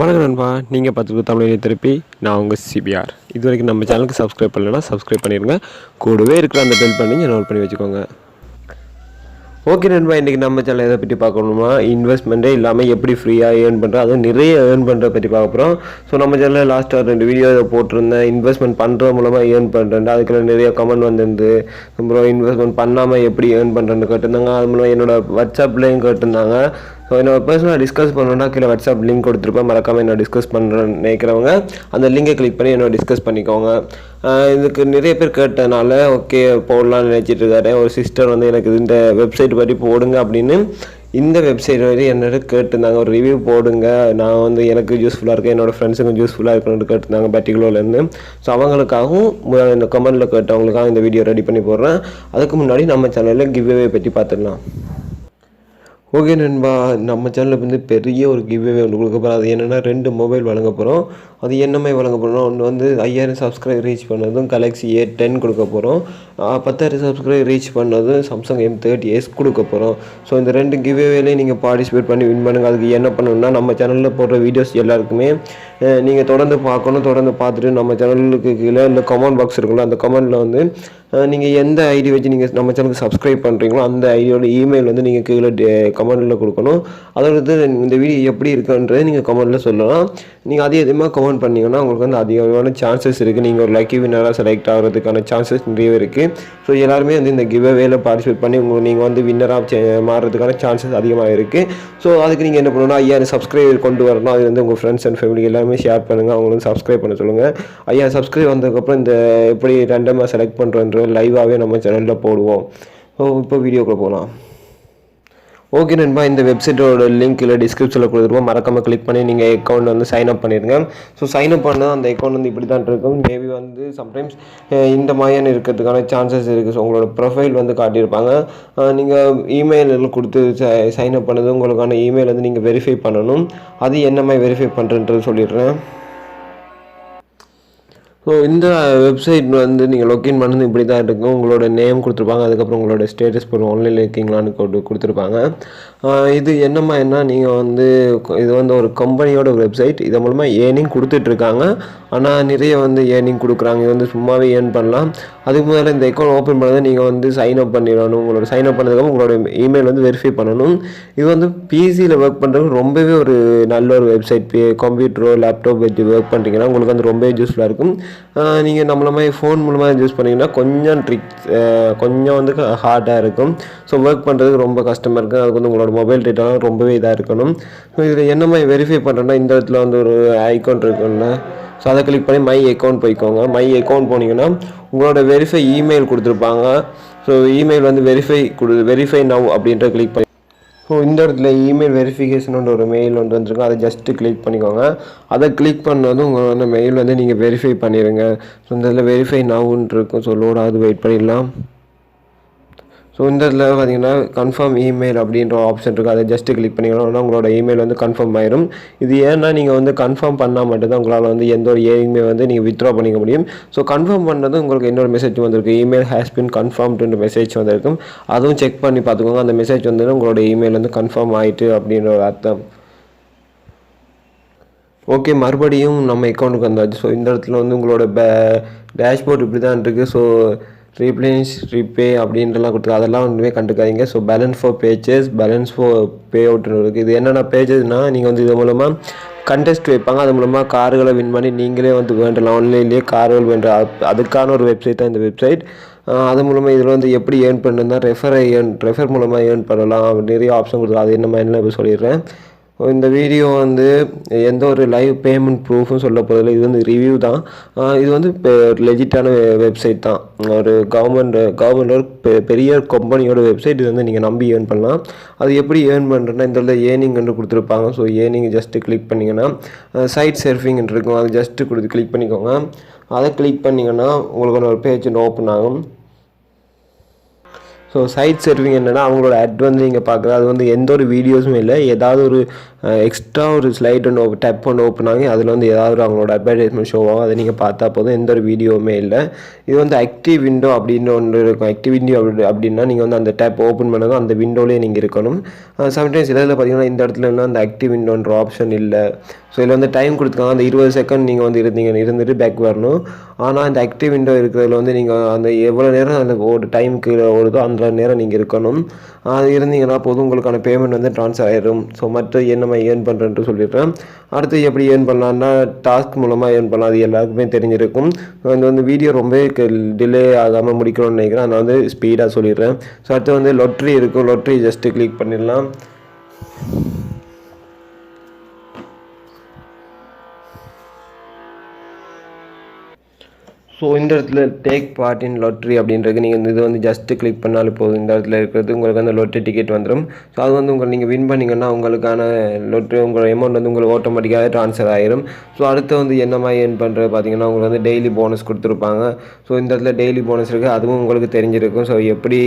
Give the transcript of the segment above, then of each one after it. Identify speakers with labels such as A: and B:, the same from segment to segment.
A: வணக்கம் நண்பா, நீங்கள் பார்த்துட்டு தமிழ் திருப்பி நான் உங்கள் சிபிஆர். இது வரைக்கும் நம்ம சேனலுக்கு சப்ஸ்கிரைப் பண்ணலைன்னா சப்ஸ்கிரைப் பண்ணிடுங்க. கூடவே இருக்கிற அந்த பெல் பண்ணி நோட் பண்ணி வச்சுக்கோங்க. ஓகே நண்பா, இன்றைக்கி நம்ம சேனல் எதை பற்றி பார்க்கணுமா, இன்வெஸ்ட்மெண்ட்டே இல்லாமல் எப்படி ஃப்ரீயாக ஏர்ன் பண்ணுறோம், அதுவும் நிறைய ஏர்ன் பண்ணுறத பற்றி பார்க்க போகிறோம். ஸோ நம்ம சேனலில் லாஸ்ட்டாக 2 வீடியோ போட்டிருந்தேன். இன்வெஸ்ட்மெண்ட் பண்ணுறது மூலமாக ஏர்ன் பண்ணுறேன், அதுக்குள்ள நிறைய கமெண்ட் வந்துருந்து. அப்புறம் இன்வெஸ்ட்மெண்ட் பண்ணாமல் எப்படி ஏர்ன் பண்ணுறேன்னு கேட்டிருந்தாங்க. அது மூலம் என்னோட வாட்ஸ்அப்லேயும் கேட்டிருந்தாங்க. ஸோ என்னோட பர்சனலாக டிஸ்கஸ் பண்ணணுன்னா கீழே வாட்ஸ்அப் லிங்க் கொடுத்துருப்பேன். மறக்காமல் என்னோட டிஸ்கஸ் பண்ணுறேன்னு நினைக்கிறவங்க அந்த லிங்கை கிளிக் பண்ணி என்னோட டிஸ்கஸ் பண்ணிக்கோங்க. இதுக்கு நிறைய பேர் கேட்டனால ஓகே போடலான்னு நினச்சிட்டு இருக்காரு. ஒரு சிஸ்டர் வந்து எனக்கு இந்த வெப்சைட் பற்றி போடுங்க அப்படின்னு இந்த வெப்சைட் வரை என்னோட கேட்டிருந்தாங்க. ஒரு ரிவ்யூ போடுங்க, நான் வந்து எனக்கு யூஸ்ஃபுல்லாக இருக்கேன், என்னோடய ஃப்ரெண்ட்ஸுக்கும் யூஸ்ஃபுல்லாக இருக்கணும்னு கேட்டிருந்தாங்க பர்டிகுலர்லேருந்து. ஸோ அவங்களுக்காகவும் இந்த கமெண்ட்டில் கேட்டவங்களுக்காக இந்த வீடியோ ரெடி பண்ணி போடுறேன். அதுக்கு முன்னாடி நம்ம சேனலில் கிவ்அவே பற்றி பார்த்துடலாம். ஓகே நண்பா, நம்ம சேனலில் வந்து பெரிய ஒரு கிவ்அவே ஒன்று கொடுக்க போகிறோம். அது என்னென்னா 2 மொபைல் வழங்க போகிறோம். அது என்னமே வழங்க போகிறோம். ஒன்று வந்து 5000 சப்ஸ்கிரைப் ரீச் பண்ணதும் Galaxy A10 கொடுக்க போகிறோம். 10,000 சப்ஸ்கிரைப் ரீச் பண்ணதும் Samsung M30s கொடுக்க போகிறோம். ஸோ இந்த 2 கிவ்அவேலையும் நீங்கள் பார்ட்டிசிபேட் பண்ணி வின் பண்ணுங்கள். அதுக்கு என்ன பண்ணணும்னா, நம்ம சேனலில் போடுற வீடியோஸ் எல்லாருக்குமே நீங்கள் தொடர்ந்து பார்க்கணும். தொடர்ந்து பார்த்துட்டு நம்ம சேனலுக்கு கீழே இந்த கமெண்ட் பாக்ஸ் இருக்குல்ல, அந்த கமெண்ட்டில் வந்து நீங்கள் எந்த ஐடி வச்சு நீங்கள் நம்ம சேனலுக்கு சப்ஸ்கிரைப் பண்ணுறீங்களோ அந்த ஐடியோட இமெயில் வந்து நீங்கள் கீழே கமெண்ட்டில் கொடுக்கணும். அதோட இந்த வீடியோ எப்படி இருக்குன்றது நீங்கள் கமெண்ட்டில் சொல்லலாம். நீங்கள் அதிகமாக கமெண்ட் பண்ணிங்கன்னா உங்களுக்கு வந்து அதிகமான சான்சஸ் இருக்குது. நீங்கள் ஒரு லக்கி வின்னராக செலக்ட் ஆகிறதுக்கான சான்சஸ் நிறைய இருக்குது. ஸோ எல்லாருமே வந்து இந்த கிவ்அவேல பார்ட்டிசிபேட் பண்ணி நீங்கள் வந்து வின்னராக மாறுறதுக்கான சான்சஸ் அதிகமாக இருக்குது. ஸோ அதுக்கு நீங்கள் என்ன பண்ணணும்னா 5000 சப்ஸ்கிரைபர் கொண்டு வரணும். அது வந்து உங்கள் ஃப்ரெண்ட்ஸ் அண்ட் ஃபேமிலி எல்லாருமே ஷேர் பண்ணுங்கள். அவங்க வந்து சப்ஸ்கிரைப் பண்ண சொல்லுங்கள். 5000 சப்ஸ்கிரைப் வந்ததுக்கப்புறம் இந்த எப்படி ரெண்டமாக செலக்ட் பண்ணுறோன்ற லைவாகவே நம்ம சேனலில் போடுவோம். ஸோ இப்போ வீடியோக்குள்ளே போகலாம். ஓகே நண்பா, இந்த வெப்சைட்டோட லிங்க் இல்லை டிஸ்கிரிப்ஷனில் கொடுத்துருவோம். மறக்காமல் கிளிக் பண்ணி நீங்கள் அக்கௌண்ட் வந்து சைன் அப் பண்ணிடுங்க. ஸோ சைன் அப் பண்ணால் அந்த அக்கௌண்ட் வந்து இப்படி தான் இருக்கும். மேபி வந்து சம்டைம்ஸ் இந்த மாதிரியான இருக்கிறதுக்கான சான்சஸ் இருக்குது. ஸோ உங்களோட ப்ரொஃபைல் வந்து காட்டியிருப்பாங்க. நீங்கள் இமெயில் கொடுத்து சைன் அப் பண்ணது உங்களுக்கான இமெயில் வந்து நீங்கள் வெரிஃபை பண்ணணும். அது என்ன மாதிரி வெரிஃபை பண்ணுறன்றது சொல்லிடுறேன். ஸோ இந்த வெப்சைட் வந்து நீங்கள் லாகின் பண்ணது இப்படி தான் இருக்கும். உங்களோட நேம் கொடுத்துருப்பாங்க, அதுக்கப்புறம் உங்களோட ஸ்டேட்டஸ் போட்டு ஆன்லைனில் இருக்கீங்களான்னு கொடுத்துருப்பாங்க. இது என்னம்மா நீங்கள் வந்து இது வந்து ஒரு கம்பெனியோட வெப்சைட். இதன் மூலமாக ஏர்னிங் கொடுத்துட்ருக்காங்க. ஆனால் நிறைய வந்து ஏர்னிங் கொடுக்குறாங்க. இது வந்து சும்மாவே ஏர்ன் பண்ணலாம். அதுக்கு முதல்ல இந்த அக்கௌண்ட் ஓப்பன் பண்ணதை நீங்கள் வந்து சைன் அப் பண்ணிடணும். உங்களோட சைன் அப் பண்ணதுக்கப்புறம் உங்களோட இமெயில் வந்து வெரிஃபை பண்ணணும். இது வந்து பிசியில் ஒர்க் பண்ணுறது ரொம்பவே ஒரு நல்ல ஒரு வெப்சைட். கம்ப்யூட்டரோ லேப்டாப் வச்சு ஒர்க் பண்ணுறீங்கன்னா உங்களுக்கு வந்து ரொம்பவே யூஸ்ஃபுல்லாக இருக்கும். நீங்கள் நம்மள மாதிரி ஃபோன் மூலமாக யூஸ் பண்ணிங்கன்னா கொஞ்சம் ட்ரிக்ஸ் கொஞ்சம் வந்து ஹார்டாக இருக்கும். ஸோ ஒர்க் பண்ணுறதுக்கு ரொம்ப கஷ்டமாக இருக்குது. அதுக்கு வந்து உங்களோட மொபைல் டேட்டாலாம் ரொம்பவே இதாக இருக்கணும். ஸோ இதில் என்ன மாதிரி வெரிஃபை பண்ணுறேன்னா, இந்த இடத்துல வந்து ஒரு ஐகான் இருக்குல்ல, ஸோ அதை கிளிக் பண்ணி மை அக்கௌண்ட் போய்க்கோங்க. மை அக்கௌண்ட் போனீங்கன்னா உங்களோட வெரிஃபை இமெயில் கொடுத்துருப்பாங்க. ஸோ இமெயில் வந்து வெரிஃபை நவ் அப்படின்ற கிளிக் பண்ணி, ஸோ இந்த இடத்துல இமெயில் வெரிஃபிகேஷனோட ஒரு மெயில் வந்து வந்துருக்கும். அதை ஜஸ்ட்டு கிளிக் பண்ணிக்கோங்க. அதை கிளிக் பண்ணதும் உங்கள் வந்து மெயில் வந்து நீங்கள் வெரிஃபை பண்ணிடுங்க. ஸோ இந்த இதில் வெரிஃபை நவுன்னு இருக்கும். ஸோ லோடாவது வெயிட் பண்ணிடலாம். ஸோ இந்த இதில் பார்த்தீங்கன்னா கன்ஃபார்ம் இமெயில் அப்படின்ற ஆப்ஷன் இருக்குது. அதை ஜஸ்ட்டு கிளிக் பண்ணிக்கணும். உங்களோட இமெயில் வந்து கன்ஃபார்ம் ஆயிரும். இது ஏன்னா நீங்கள் வந்து கன்ஃபார்ம் பண்ணால் மட்டும்தான் உங்களால் வந்து எந்த ஒரு ஏர்னிங்குமே வந்து நீங்கள் வித்ட்ரா பண்ணிக்க முடியும். ஸோ கன்ஃபார்ம் பண்ணது உங்களுக்கு இன்னொரு மெசேஜ் வந்திருக்கு. இமெயில் ஹேஸ் பின் கன்ஃபார்ம்டுன்ற மெசேஜ் வந்திருக்கும். அதுவும் செக் பண்ணி பார்த்துக்கோங்க. அந்த மெசேஜ் வந்து உங்களோட இமெயில் வந்து கன்ஃபார்ம் ஆகிட்டு அப்படின்ற ஒரு அர்த்தம். ஓகே, மறுபடியும் நம்ம அக்கௌண்ட்டுக்கு வந்தாச்சு. ஸோ இந்த இடத்துல வந்து உங்களோட டேஷ்போர்ட் இப்படி தான் இருக்குது. ஸோ ரீப்ளேஸ் ரீபே அப்படின்றலாம் கொடுத்து அதெல்லாம் ஒன்றுமே கண்டுக்காதீங்க. So balance for pages, balance for pay அவுட்னு இருக்குது. இது என்னென்ன பேஜஸ்னால், நீங்கள் வந்து இது மூலமாக கண்டெஸ்ட் வைப்பாங்க. அது மூலமாக கார்களை வின் பண்ணி நீங்களே வந்து வேண்டலாம். ஆன்லைன்லேயே கார்கள் வேண்ட அதுக்கான ஒரு வெப்சைட் தான் இந்த வெப்சைட். அது மூலமாக இதில் வந்து எப்படி ஏர்ன் பண்ணுன்னா ரெஃபர் மூலமாக ஏர்ன் பண்ணலாம். நிறைய ஆப்ஷன் கொடுத்து அது என்ன மாதிரிலாம் இப்போ சொல்லிடுறேன். இந்த வீடியோ வந்து எந்த ஒரு லைவ் பேமெண்ட் ப்ரூஃபும் சொல்ல போதில்லை. இது வந்து ரிவ்யூ தான். இது வந்து லெஜிட்டான வெப்சைட் தான். ஒரு கவர்மெண்ட் ஒரு பெரிய கம்பெனியோட வெப்சைட். இது வந்து நீங்கள் நம்பி ஏர்ன் பண்ணலாம். அது எப்படி ஏர்ன் பண்ணுறேன்னா, இந்த ஏர்னிங் என்று கொடுத்துருப்பாங்க. ஸோ ஏர்னிங் ஜஸ்ட்டு கிளிக் பண்ணிங்கன்னா சைட் சர்ஃபிங் இருக்கும். அது ஜஸ்ட்டு கிளிக் பண்ணிக்கோங்க. அதை கிளிக் பண்ணிங்கன்னா உங்களுக்கு ஒரு பேஜ் ஓப்பன் ஆகும். ஸோ சைட் சர்ஃபிங் என்னென்னா அவங்களோட அட் வந்து நீங்கள் பார்க்குறது அது வந்து எந்த ஒரு வீடியோஸுமே இல்லை, ஏதாவது ஒரு எக்ஸ்ட்ரா ஒரு ஸ்லைட் ஒன்று டேப் ஒன்று ஓப்பன் ஆகி அதில் வந்து ஏதாவது அவங்களோட அட்வர்டைஸ்மெண்ட் ஷோ ஆகும், அதை நீங்கள் பார்த்தா போதும், எந்த ஒரு வீடியோவுமே இல்லை. இது வந்து ஆக்டிவ் விண்டோ அப்படின்னு ஒன்று இருக்கும். ஆக்டிவ் விண்டோ அப்படின்னா நீங்கள் வந்து அந்த டேப் ஓப்பன் பண்ணதும் அந்த விண்டோலேயே நீங்கள் இருக்கணும். சம்டைம்ஸ் இதில் பார்த்தீங்கன்னா இந்த இடத்துல என்ன அந்த ஆக்டிவ் விண்டோன்ற ஆப்ஷன் இல்லை. ஸோ இதில் வந்து டைம் கொடுத்துருக்காங்க, அந்த 20 செகண்ட் நீங்கள் வந்து இருந்துட்டு பேக் வரணும். ஆனால் இந்த ஆக்டிவ் விண்டோ இருக்கிறதுல வந்து நீங்கள் அந்த எவ்வளோ நேரம் அந்த ஒரு டைமுக்கு ஓடுதோ அந்த நேரம் நீங்கள் இருக்கணும். அது இருந்தீங்கன்னா போதும், உங்களுக்கான பேமெண்ட் வந்து ட்ரான்ஸ்ஃபர் ஆயிடும். ஸோ மற்ற என்ன ஏர்ன் பண்ணுறேன்ட்டு சொல்லிடுறேன். அடுத்து எப்படி ஏர்ன் பண்ணலான்னா டாஸ்க் மூலமாக ஏர்ன் பண்ணலாம், அது எல்லாருக்குமே தெரிஞ்சிருக்கும். இது வந்து வீடியோ ரொம்ப டிலே ஆகாமல் முடிக்கணும்னு நினைக்கிறேன், நான் வந்து ஸ்பீடாக சொல்லிடுறேன். ஸோ அடுத்து வந்து லொட்ரி இருக்கும், லொட்ரி ஜஸ்ட்டு கிளிக் பண்ணிடலாம். ஸோ இந்த இடத்துல டேக் பார்ட் இன் லாட்ரி அப்படின்றது நீங்கள் இது வந்து ஜஸ்ட்டு கிளிக் பண்ணாலே போதும். இந்த இடத்துல இருக்கிறது உங்களுக்கு அந்த லொட்ரி டிக்கெட் வந்துடும். ஸோ அது வந்து நீங்கள் வின் பண்ணிங்கன்னா உங்களுக்கான லொட்ரி உங்களோட அமௌண்ட் வந்து உங்களுக்கு ஆட்டோமேட்டிக்காக ட்ரான்ஸ்ஃபர் ஆகிடும். ஸோ அடுத்து வந்து என்ன மாதிரி ஏர்ன் பண்ணுறது பார்த்தீங்கன்னா உங்களுக்கு வந்து டெய்லி போனஸ் கொடுத்துருப்பாங்க. ஸோ இந்த இடத்துல டெய்லி போனஸ் இருக்குது, அதுவும் உங்களுக்கு தெரிஞ்சிருக்கும். ஸோ எப்படி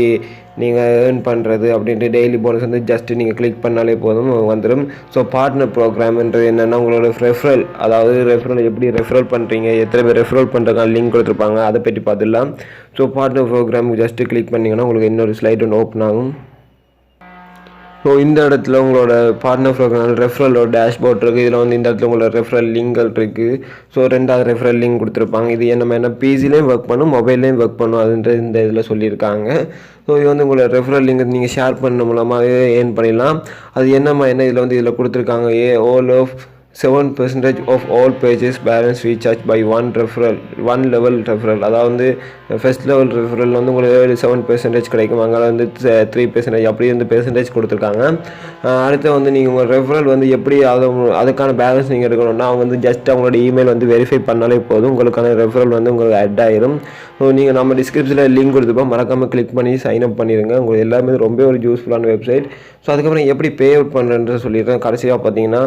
A: நீங்கள் ஏர்ன் பண்ணுறது அப்படின்ட்டு டெய்லி போனஸ் வந்து ஜஸ்ட்டு நீங்கள் கிளிக் பண்ணாலே போதும் வந்துடும். ஸோ பார்ட்னர் ப்ரோக்ராம்ன்றது என்னென்னா உங்களோட ரெஃபரல், அதாவது ரெஃபரல் எப்படி ரெஃபரல் பண்ணுறீங்க, எத்தனை பேர் ரெஃபரல் பண்ணுறதுக்கான லிங்க் கொடுத்துருப்பாங்க, அதை பற்றி பார்த்துடலாம். ஸோ பார்ட்னர் ப்ரோக்ராமுக்கு ஜஸ்ட்டு கிளிக் பண்ணிங்கன்னா உங்களுக்கு இன்னொரு ஸ்லைட் ஒன்று ஓப்பன் ஆகும். ஸோ இந்த இடத்துல உங்களோட பார்ட்னர் ப்ரோக்ராம் ரெஃபரலோட டேஷ்போர்ட் இருக்குது. இதில் வந்து இந்த இடத்துல உங்களோட ரெஃபரல் லிங்க்கள் இருக்குது. ஸோ 2வது ரெஃபரல் லிங்க் கொடுத்துருப்பாங்க. இது என்ன பிசிலையும் ஒர்க் பண்ணும், மொபைல்லையும் ஒர்க் பண்ணும், அதுன்ற இந்த இதில் சொல்லியிருக்காங்க. ஸோ இது வந்து உங்களோட ரெஃபரல் லிங்க் நீங்கள் ஷேர் பண்ண மூலமாகவே ஏர்ன் பண்ணிடலாம். அது என்ன இதில் வந்து இதில் கொடுத்துருக்காங்க, all of 7% of all pages balance recharge by one level referral. அதாவது வந்து ஃபர்ஸ்ட் லெவல் ரெஃபரல் வந்து உங்களுக்கு 7% கிடைக்கும், அங்கே வந்து 3% அப்படி வந்து பெர்சன்டேஜ் கொடுத்துருக்காங்க. அடுத்து வந்து நீங்கள் உங்கள் ரெஃபரல் வந்து எப்படி அதுக்கான பேலன்ஸ் நீங்கள் எடுக்கணும்னா அவங்க வந்து ஜஸ்ட் அவங்களோட இமெயில் வந்து வெரிஃபை பண்ணாலே போதும், உங்களுக்கான ரெஃபரல் வந்து உங்களுக்கு ஆட் ஆயிரும். ஸோ நீங்கள் நம்ம டிஸ்கிரிப்ஷனில் லிங்க் கொடுத்துப்போம், மறக்காமல் கிளிக் பண்ணி சைன் அப் பண்ணிடுங்க. உங்களுக்கு எல்லாமே ரொம்ப ஒரு யூஸ்ஃபுல்லான வெப்சைட். ஸோ அதுக்கப்புறம் எப்படி பே அவுட் பண்ணுறேன்னு சொல்லிடுறேன். கடைசியாக பார்த்தீங்கன்னா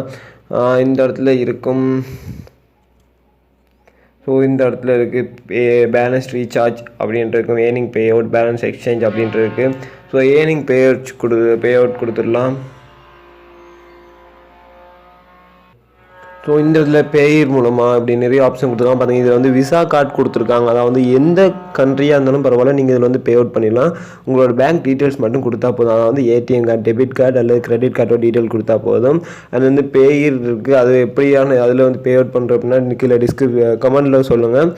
A: இந்த இடத்துல இருக்கும். ஸோ இந்த இடத்துல இருக்குது பேலன்ஸ் ரீசார்ஜ் அப்படின்ட்டு இருக்கும், earning pay out, balance exchange அப்படின்ட்டு இருக்குது. ஸோ ஏர்னிங் பே அவுட் கொடுத்துடலாம். ஸோ இந்த இதில் பேயர் மூலமாக இப்படி நிறைய ஆப்ஷன் கொடுத்துருக்காங்க. பார்த்தீங்கன்னா இதில் வந்து விசா கார்டு கொடுத்துருக்காங்க, அதாவது எந்த கண்ட்ரியாக இருந்தாலும் பரவாயில்ல, நீங்கள் இதில் வந்து பே அவுட் பண்ணிடலாம். உங்களோட பேங்க் டீட்டெயில்ஸ் மட்டும் கொடுத்தா போதும், அதாவது ஏடிஎம் கார்டு, டெபிட் கார்டு அல்லது கிரெடிட் கார்டோட டீட்டெயில் கொடுத்தா போதும். அது வந்து பேயர் இருக்குது, அது எப்படியான அதில் வந்து பே அவுட் பண்ணுற அப்படின்னா கீழே கமெண்டில் சொல்லுங்கள்,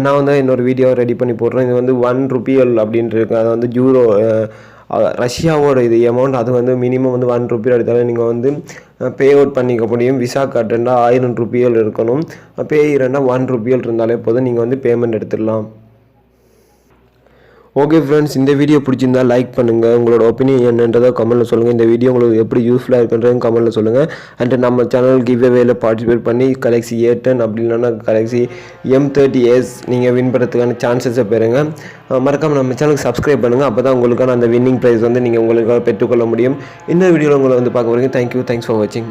A: நான் வந்து இன்னொரு வீடியோ ரெடி பண்ணி போடுறேன். இது வந்து ₹1 அப்படின்ட்டு இருக்குது, அது வந்து யூரோ ரஷ்யாவோட இது அமௌண்ட். அது வந்து மினிமம் வந்து ₹1 எடுத்தாலும் நீங்கள் வந்து பே அவுட் பண்ணிக்க முடியும். விசா கார்டு இருந்தால் ₹1000 இருக்கணும், பே இருந்தால் ₹1 இருந்தாலே போதும், நீங்கள் வந்து பேமெண்ட் எடுத்துடலாம். ஓகே ஃப்ரெண்ட்ஸ், இந்த வீடியோ பிடிச்சிருந்தா லைக் பண்ணுங்கள், உங்களோட ஒப்பீனியன் என்னன்றதை கமெண்ட்டில் சொல்லுங்கள். இந்த வீடியோ உங்களுக்கு எப்படி யூஸ்ஃபுல்லாக இருக்குன்றதும் கமெண்ட்டில் சொல்லுங்கள். அண்ட் நம்ம சேனல் கிவ்அவேல பார்ட்டிசிபேட் பண்ணி Galaxy A10 அப்படி இல்லைன்னா Galaxy M30s நீங்கள் வின் பண்ணுறதுக்கான சான்சஸை பெறுங்க. மறக்காமல் நம்ம சேனலுக்கு சப்ஸ்கிரைப் பண்ணுங்கள், அப்போ தான் உங்களுக்கான அந்த வின்னிங் ப்ரைஸ் வந்து நீங்கள் உங்களுக்காக பெற்றுக்கொள்ள முடியும். இன்னொரு வீடியோவில் உங்களை வந்து பார்க்க போகிறீங்க. தேங்க்யூ, தேங்க்ஸ் ஃபார் வாட்சிங்.